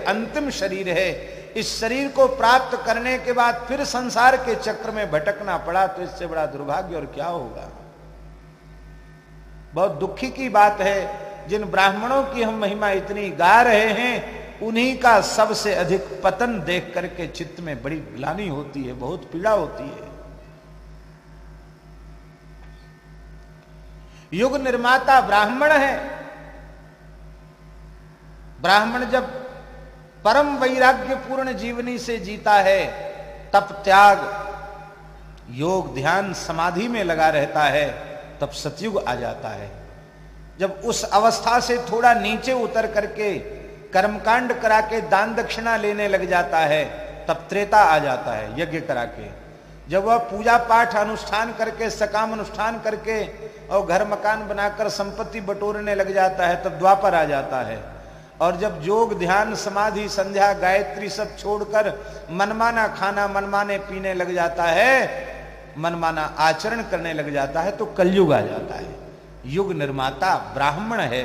अंतिम शरीर है। इस शरीर को प्राप्त करने के बाद फिर संसार के चक्र में भटकना पड़ा तो इससे बड़ा दुर्भाग्य और क्या होगा। बहुत दुखी की बात है। जिन ब्राह्मणों की हम महिमा इतनी गा रहे हैं, उन्हीं का सबसे अधिक पतन देख करके चित्त में बड़ी ग्लानि होती है, बहुत पीड़ा होती है। युग निर्माता ब्राह्मण है। ब्राह्मण जब परम वैराग्य पूर्ण जीवनी से जीता है, तप त्याग योग ध्यान समाधि में लगा रहता है, तब सतयुग आ जाता है। जब उस अवस्था से थोड़ा नीचे उतर करके कर्मकांड करा के दान दक्षिणा लेने लग जाता है, तब त्रेता आ जाता है यज्ञ करा के। जब वह पूजा पाठ अनुष्ठान करके सकाम अनुष्ठान करके और घर मकान बनाकर संपत्ति बटोरने लग जाता है, तब द्वापर आ जाता है। और जब योग ध्यान समाधि संध्या गायत्री सब छोड़कर मनमाना खाना मनमाने पीने लग जाता है, मनमाना आचरण करने लग जाता है, तो कलयुग आ जाता है। युग निर्माता ब्राह्मण है।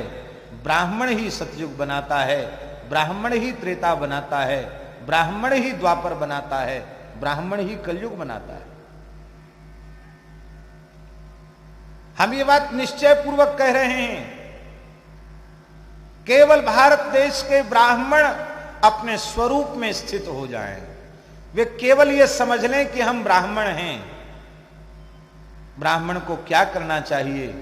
ब्राह्मण ही सतयुग बनाता है, ब्राह्मण ही त्रेता बनाता है, ब्राह्मण ही द्वापर बनाता है, ब्राह्मण ही कलयुग बनाता है। हम ये बात निश्चय पूर्वक कह रहे हैं। केवल भारत देश के ब्राह्मण अपने स्वरूप में स्थित हो जाएं, वे केवल ये समझ लें कि हम ब्राह्मण हैं। ब्राह्मण को क्या करना चाहिए?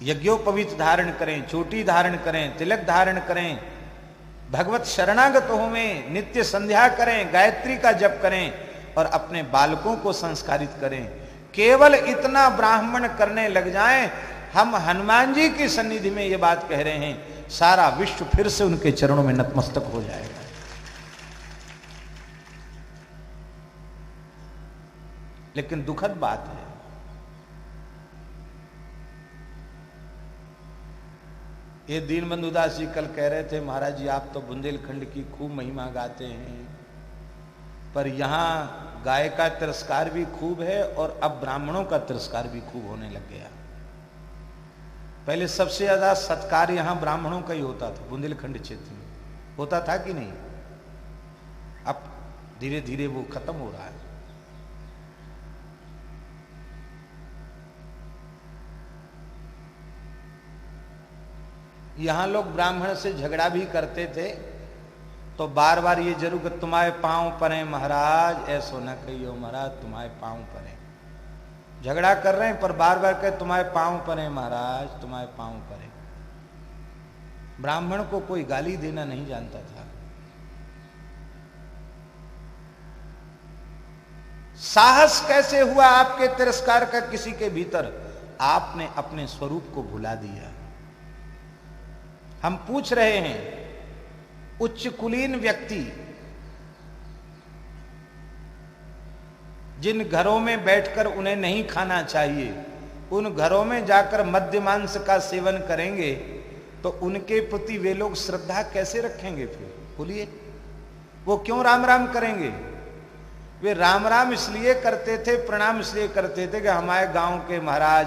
यज्ञोपवीत धारण करें, चोटी धारण करें, तिलक धारण करें, भगवत शरणागत होवें, नित्य संध्या करें, गायत्री का जप करें और अपने बालकों को संस्कारित करें। केवल इतना ब्राह्मण करने लग जाएं, हम हनुमान जी की सन्निधि में ये बात कह रहे हैं, सारा विश्व फिर से उनके चरणों में नतमस्तक हो जाएगा। लेकिन दुखद बात है, ये दीनबंधु दास जी कल कह रहे थे, महाराज जी आप तो बुंदेलखंड की खूब महिमा गाते हैं, पर यहां गाय का तिरस्कार भी खूब है और अब ब्राह्मणों का तिरस्कार भी खूब होने लग गया। पहले सबसे ज्यादा सत्कार यहां ब्राह्मणों का ही होता था, बुंदेलखंड क्षेत्र में होता था कि नहीं? अब धीरे धीरे वो खत्म हो रहा है। यहां लोग ब्राह्मण से झगड़ा भी करते थे तो बार बार ये जरूर कि तुम्हारे पांव पड़े महाराज, ऐसो न कहियो महाराज तुम्हारे पांव पड़े। झगड़ा कर रहे हैं पर बार बार कहे तुम्हारे पांव पड़े महाराज, तुम्हारे पांव पड़े। ब्राह्मण को कोई गाली देना नहीं जानता था। साहस कैसे हुआ आपके तिरस्कार का किसी के भीतर? आपने अपने स्वरूप को भुला दिया। हम पूछ रहे हैं, उच्च कुलीन व्यक्ति जिन घरों में बैठकर उन्हें नहीं खाना चाहिए, उन घरों में जाकर मद्य मांस का सेवन करेंगे तो उनके प्रति वे लोग श्रद्धा कैसे रखेंगे? फिर बोलिए, वो क्यों राम राम करेंगे? वे राम राम इसलिए करते थे, प्रणाम इसलिए करते थे कि हमारे गांव के महाराज